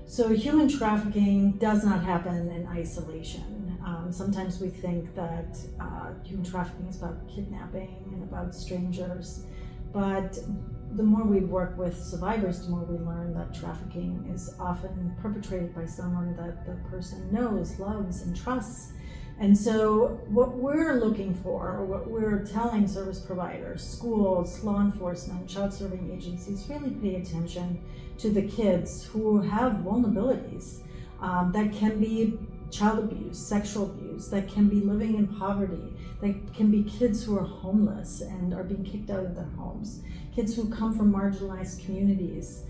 So human trafficking does not happen in isolation. Sometimes we think that human trafficking is about kidnapping and about strangers, but the more we work with survivors, the more we learn that trafficking is often perpetrated by someone that the person knows, loves, and trusts. And so what we're looking for, or what we're telling service providers, schools, law enforcement, child serving agencies, really pay attention to the kids who have vulnerabilities. That can be child abuse, sexual abuse, that can be living in poverty, that can be kids who are homeless and are being kicked out of their homes, kids who come from marginalized communities,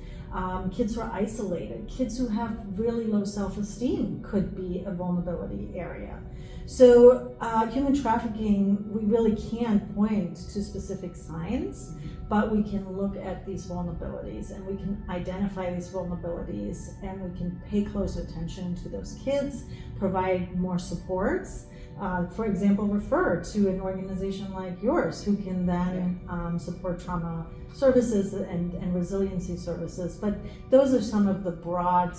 kids who are isolated, kids who have really low self-esteem could be a vulnerability area. So human trafficking, we really can't point to specific signs, but we can look at these vulnerabilities and we can identify these vulnerabilities and we can pay close attention to those kids, provide more supports. For example, refer to an organization like yours who can then support trauma services and resiliency services. But those are some of the broad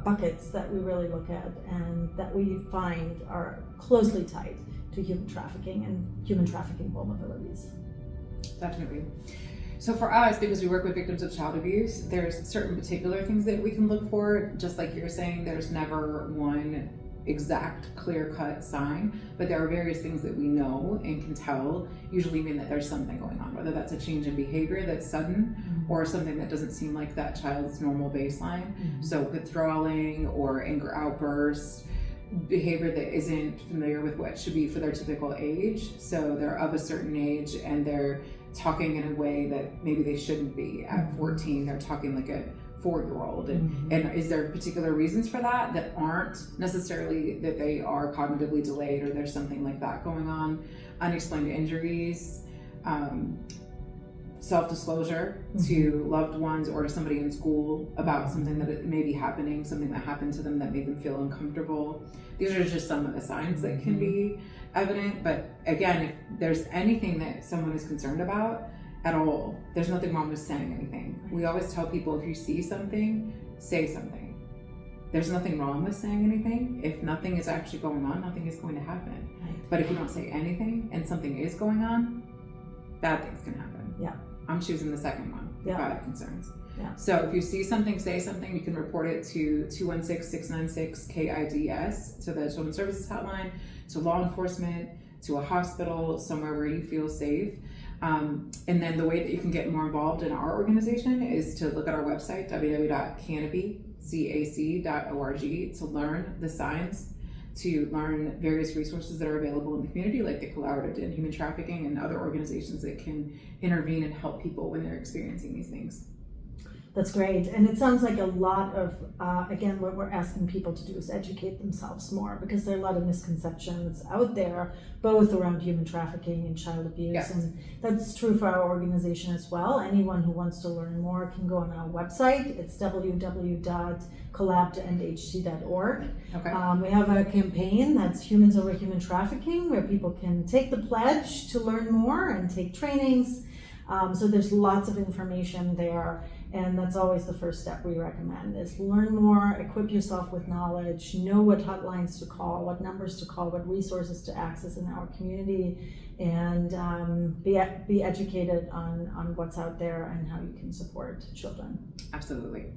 buckets that we really look at and that we find are closely tied to human trafficking and human trafficking vulnerabilities. Definitely. So for us, because we work with victims of child abuse, there's certain particular things that we can look for. Just like you're saying, there's never one exact clear-cut sign, but there are various things that we know and can tell usually mean that there's something going on, whether that's a change in behavior that's sudden or something that doesn't seem like that child's normal baseline. So withdrawing or anger outbursts, behavior that isn't familiar with what should be for their typical age. So they're of a certain age and they're talking in a way that maybe they shouldn't be. At 14, they're talking like a 4-year-old. And is there particular reasons for that that aren't necessarily that they are cognitively delayed or there's something like that going on? Unexplained injuries, self-disclosure to loved ones or to somebody in school about something that may be happening, something that happened to them that made them feel uncomfortable. These are just some of the signs that can be evident. But again, if there's anything that someone is concerned about at all, there's nothing wrong with saying anything. We always tell people, if you see something, say something. There's nothing wrong with saying anything. If nothing is actually going on, nothing is going to happen. But if you don't say anything and something is going on, bad things can happen. Yeah. I'm choosing the second one, private concerns. Yeah. So if you see something, say something, you can report it to 216-696-KIDS, to the Children's Services Hotline, to law enforcement, to a hospital, somewhere where you feel safe. And then the way that you can get more involved in our organization is to look at our website, www.canopy.org, to learn the signs, to learn various resources that are available in the community, like the Collaborative to End Human Trafficking and other organizations that can intervene and help people when they're experiencing these things. That's great. And it sounds like a lot of, again, what we're asking people to do is educate themselves more, because there are a lot of misconceptions out there, both around human trafficking and child abuse. Yes. And that's true for our organization as well. Anyone who wants to learn more can go on our website. It's www.collabtoendhc.org. Okay. We have a campaign that's Humans Over Human Trafficking, where people can take the pledge to learn more and take trainings. So there's lots of information there. And that's always the first step we recommend, is learn more, equip yourself with knowledge, know what hotlines to call, what numbers to call, what resources to access in our community, and be educated on what's out there and how you can support children. Absolutely.